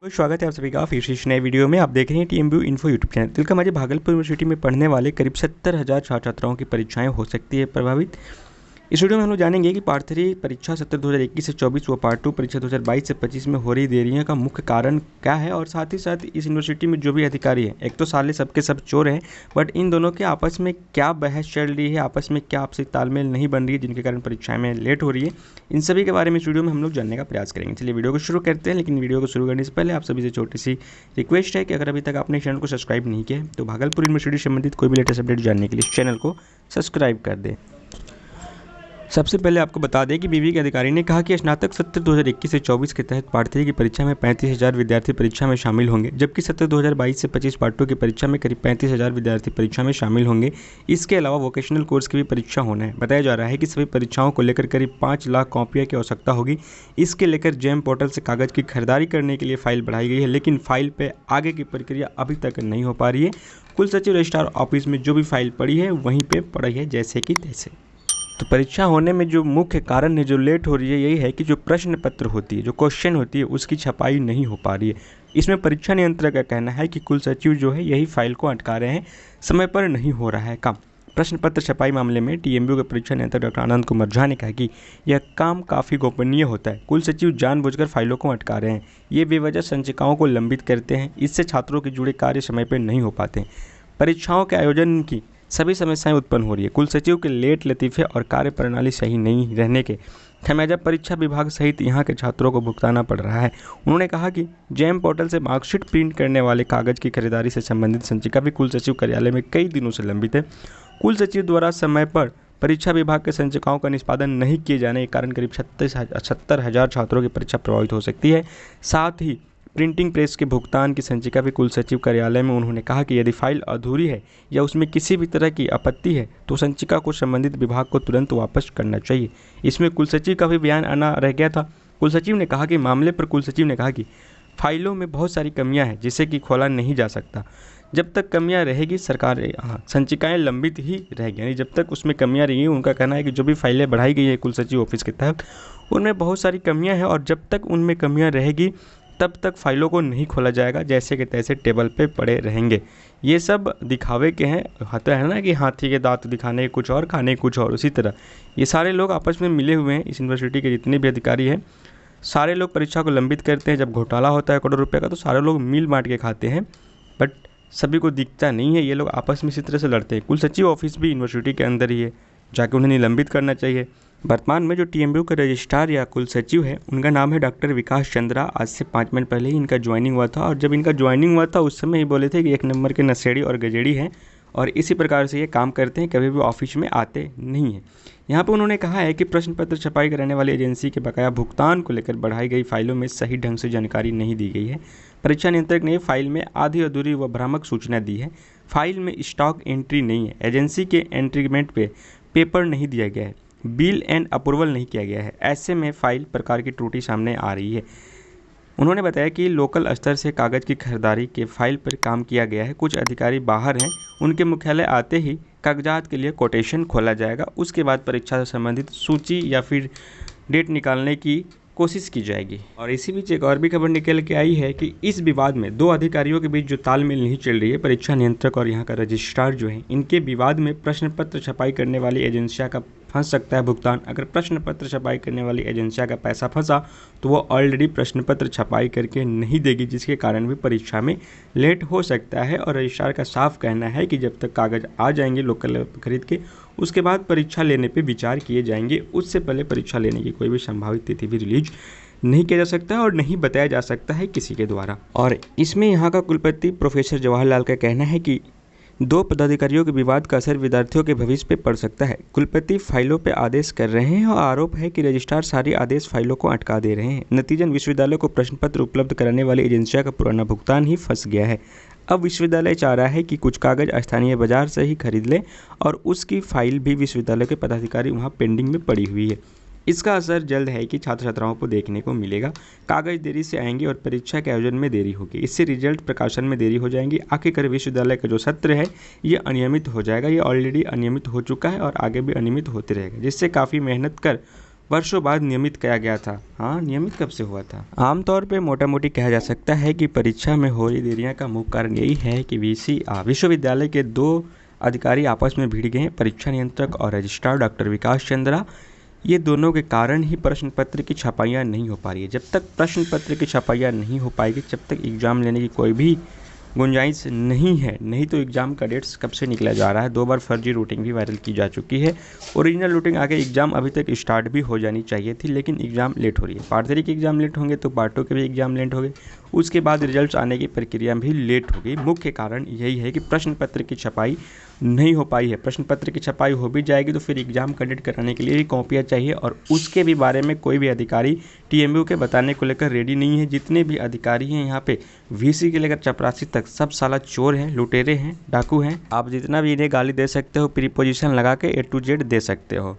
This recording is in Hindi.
स्वागत है आप सभी का फिर से इस नए वीडियो में। आप देख रहे हैं TMB info YouTube channel. Tilka Manjhi Bhagalpur university में पढ़ने वाले करीब 70,000 छात्र छात्राओं की परीक्षाएं हो सकती है प्रभावित। इस वीडियो में हम लोग जानेंगे कि पार्ट 3 परीक्षा सत्र 2021 से 24 व पार्ट 2 परीक्षा 2022 से 25 में हो रही देरियां का मुख्य कारण क्या है, और साथ ही साथ इस यूनिवर्सिटी में जो भी अधिकारी हैं, एक तो साले सबके सब चोर हैं, बट इन दोनों के आपस में क्या बहस चल रही है, आपस में क्या आपसी तालमेल नहीं बन रही है, जिनके कारण परीक्षाएं में लेट हो रही है। इन सभी के बारे में इस वीडियो में हम लोग जानने का प्रयास करेंगे। चलिए वीडियो को शुरू करते हैं, लेकिन वीडियो को शुरू करने से पहले आप सभी से छोटी सी रिक्वेस्ट है कि अगर अभी तक आपने चैनल को सब्सक्राइब नहीं किया है तो भागलपुर यूनिवर्सिटी से संबंधित कोई भी लेटेस्ट अपडेट जानने के लिए इस चैनल को सब्सक्राइब कर दें। सबसे पहले आपको बता दें कि विवि के अधिकारी ने कहा कि स्नातक सत्र 2021 से 24 के तहत पार्ट 3 की परीक्षा में 35,000 विद्यार्थी परीक्षा में शामिल होंगे, जबकि सत्र 2022 से 25 पार्ट 2 की परीक्षा में करीब 35,000 विद्यार्थी परीक्षा में शामिल होंगे। इसके अलावा वोकेशनल कोर्स की भी परीक्षा होना है। बताया जा रहा है कि सभी परीक्षाओं को लेकर करीब 5 लाख कॉपियाँ की आवश्यकता होगी। इसके लेकर जेम पोर्टल से कागज़ की खरीदारी करने के लिए फाइल बढ़ाई गई है, लेकिन फाइल पर आगे की प्रक्रिया अभी तक नहीं हो पा रही है। कुल सचिव रजिस्ट्रार ऑफिस में जो भी फाइल पड़ी है वहीं पर पड़ी है जैसे कि तैसे। तो परीक्षा होने में जो मुख्य कारण है, जो लेट हो रही है, यही है कि जो प्रश्न पत्र होती है, जो क्वेश्चन होती है, उसकी छपाई नहीं हो पा रही है। इसमें परीक्षा नियंत्रक का कहना है कि कुल सचिव जो है यही फाइल को अटका रहे हैं, समय पर नहीं हो रहा है काम। प्रश्न पत्र छपाई मामले में टीएमबी के परीक्षा नियंत्रक डॉक्टर आनंद कुमार झा ने कहा कि यह काम काफ़ी गोपनीय होता है। कुल सचिव जानबूझकर फाइलों को अटका रहे हैं, ये बेवजह संचिकाओं को लंबित करते हैं, इससे छात्रों के जुड़े कार्य समय पर नहीं हो पाते। परीक्षाओं के आयोजन की सभी समस्याएं उत्पन्न हो रही है। कुल सचिव के लेट लतीफ़े और कार्य प्रणाली सही नहीं रहने के खमियाजा परीक्षा विभाग सहित यहाँ के छात्रों को भुगताना पड़ रहा है। उन्होंने कहा कि जेम पोर्टल से मार्कशीट प्रिंट करने वाले कागज़ की खरीदारी से संबंधित संचिका भी कुल सचिव कार्यालय में कई दिनों से लंबित है। कुल सचिव द्वारा समय पर परीक्षा विभाग के संचिकाओं का निष्पादन नहीं किए जाने के कारण करीब 70,000 छात्रों की परीक्षा प्रभावित हो सकती है। साथ ही प्रिंटिंग प्रेस के भुगतान की संचिका भी कुल सचिव कार्यालय में। उन्होंने कहा कि यदि फाइल अधूरी है या उसमें किसी भी तरह की आपत्ति है तो संचिका को संबंधित विभाग को तुरंत वापस करना चाहिए। इसमें कुल सचिव का भी बयान आना रह गया था। कुल सचिव ने कहा कि मामले पर कुल सचिव ने कहा कि फाइलों में बहुत सारी कमियां हैं जिसे कि खोला नहीं जा सकता। जब तक कमियां रहेगी सरकार संचिकाएं लंबित ही रहेगी, यानी जब तक उसमें कमियां रहेंगी। उनका कहना है कि जो भी फाइलें बढ़ाई गई है कुल सचिव ऑफिस के तहत उनमें बहुत सारी कमियाँ हैं, और जब तक उनमें कमियाँ रहेगी तब तक फाइलों को नहीं खोला जाएगा, जैसे कि तैसे टेबल पे पड़े रहेंगे। ये सब दिखावे के हैं, होता है ना कि हाथी के दांत दिखाने कुछ और, खाने कुछ और। उसी तरह ये सारे लोग आपस में मिले हुए हैं। इस यूनिवर्सिटी के जितने भी अधिकारी हैं सारे लोग परीक्षा को लंबित करते हैं। जब घोटाला होता है करोड़ों रुपये का तो सारे लोग मिल बांट के खाते हैं, बट सभी को दिखता नहीं है। ये लोग आपस में इसी तरह से लड़ते हैं। कुल सचिव ऑफिस भी यूनिवर्सिटी के अंदर ही है, जाके उन्हें निलंबित करना चाहिए। वर्तमान में जो टीएमबी का रजिस्ट्रार या कुल सचिव है उनका नाम है डॉक्टर विकास चंद्रा। आज से 5 मिनट पहले ही इनका ज्वाइनिंग हुआ था, और जब इनका ज्वाइनिंग हुआ था उस समय ही बोले थे कि 1 नंबर के नशेड़ी और गजेड़ी हैं, और इसी प्रकार से ये काम करते हैं, कभी भी ऑफिस में आते नहीं हैं। यहाँ पर उन्होंने कहा है कि प्रश्न पत्र छपाई कराने वाली एजेंसी के बकाया भुगतान को लेकर बढ़ाई गई फाइलों में सही ढंग से जानकारी नहीं दी गई है। परीक्षा नियंत्रक ने फाइल में आधी अधूरी व भ्रामक सूचना दी है। फाइल में स्टॉक एंट्री नहीं है, एजेंसी के एंट्रीमेंट पे पेपर नहीं दिया गया है, बिल एंड अप्रूवल नहीं किया गया है। ऐसे में फाइल प्रकार की त्रुटि सामने आ रही है। उन्होंने बताया कि लोकल स्तर से कागज़ की खरीदारी के फाइल पर काम किया गया है। कुछ अधिकारी बाहर हैं, उनके मुख्यालय आते ही कागजात के लिए कोटेशन खोला जाएगा। उसके बाद परीक्षा से संबंधित सूची या फिर डेट निकालने की कोशिश की जाएगी। और इसी बीच एक और भी खबर निकल के आई है कि इस विवाद में 2 अधिकारियों के बीच जो तालमेल नहीं चल रही है, परीक्षा नियंत्रक और यहाँ का रजिस्ट्रार जो है, इनके विवाद में प्रश्न पत्र छपाई करने वाली एजेंसियों का फंस सकता है भुगतान। अगर प्रश्न पत्र छपाई करने वाली एजेंसियों का पैसा फंसा तो वो ऑलरेडी प्रश्न पत्र छपाई करके नहीं देगी, जिसके कारण भी परीक्षा में लेट हो सकता है। और रजिस्ट्रार का साफ कहना है कि जब तक कागज़ आ जाएंगे लोकल खरीद के, उसके बाद परीक्षा लेने पे विचार किए जाएंगे। उससे पहले परीक्षा लेने की कोई भी संभावित तिथि भी रिलीज नहीं किया जा सकता है और नहीं बताया जा सकता है किसी के द्वारा। और इसमें यहाँ का कुलपति प्रोफेसर जवाहरलाल का कहना है कि 2 पदाधिकारियों के विवाद का असर विद्यार्थियों के भविष्य पे पड़ सकता है। कुलपति फाइलों पे आदेश कर रहे हैं और आरोप है कि रजिस्ट्रार सारी आदेश फाइलों को अटका दे रहे हैं। नतीजन विश्वविद्यालय को प्रश्न पत्र उपलब्ध कराने वाली एजेंसियों का पुराना भुगतान ही फंस गया है। अब विश्वविद्यालय चाह रहा है कि कुछ कागज़ स्थानीय बाजार से ही खरीद ले, और उसकी फाइल भी विश्वविद्यालय के पदाधिकारी वहाँ पेंडिंग में पड़ी हुई है। इसका असर जल्द है कि छात्र छात्राओं को देखने को मिलेगा। कागज देरी से आएंगे और परीक्षा के आयोजन में देरी होगी। इससे रिजल्ट प्रकाशन में देरी हो जाएंगी। आखिरकार विश्वविद्यालय का जो सत्र है ये अनियमित हो जाएगा। ये ऑलरेडी अनियमित हो चुका है और आगे भी अनियमित होते रहेगा, जिससे काफ़ी मेहनत कर वर्षों बाद नियमित किया गया था। हाँ, नियमित कब से हुआ था? आमतौर पे मोटा मोटी कहा जा सकता है कि परीक्षा में हो रही देरियां का मुख्य कारण यही है कि विश्वविद्यालय के 2 अधिकारी आपस में भिड़ गए हैं, परीक्षा नियंत्रक और रजिस्ट्रार डॉक्टर विकास चंद्रा। ये दोनों के कारण ही प्रश्न पत्र की छपाइयाँ नहीं हो पा रही है। जब तक प्रश्न पत्र की छपाइयाँ नहीं हो पाएगी, जब तक एग्ज़ाम लेने की कोई भी गुंजाइश नहीं है, नहीं तो एग्ज़ाम का डेट्स कब से निकला जा रहा है। 2 बार फर्जी रूटिंग भी वायरल की जा चुकी है। ओरिजिनल रूटिंग आगे एग्ज़ाम अभी तक स्टार्ट भी हो जानी चाहिए थी, लेकिन एग्ज़ाम लेट हो रही है। पार्ट 3 के एग्ज़ाम लेट होंगे तो पार्ट 2 के भी एग्ज़ाम लेट हो गए, उसके बाद रिजल्ट्स आने की प्रक्रिया भी लेट हो गई। मुख्य कारण यही है कि प्रश्न पत्र की छपाई नहीं हो पाई है। प्रश्न पत्र की छपाई हो भी जाएगी तो फिर एग्ज़ाम कंडक्ट कराने के लिए भी कॉपियाँ चाहिए, और उसके भी बारे में कोई भी अधिकारी टीएमयू के बताने को लेकर रेडी नहीं है। जितने भी अधिकारी हैं यहाँ पे वीसी के लेकर चपरासी तक सब साला चोर हैं, लुटेरे हैं, डाकू हैं। आप जितना भी इन्हें गाली दे सकते हो, प्रीपोजिशन लगा के A to Z दे सकते हो।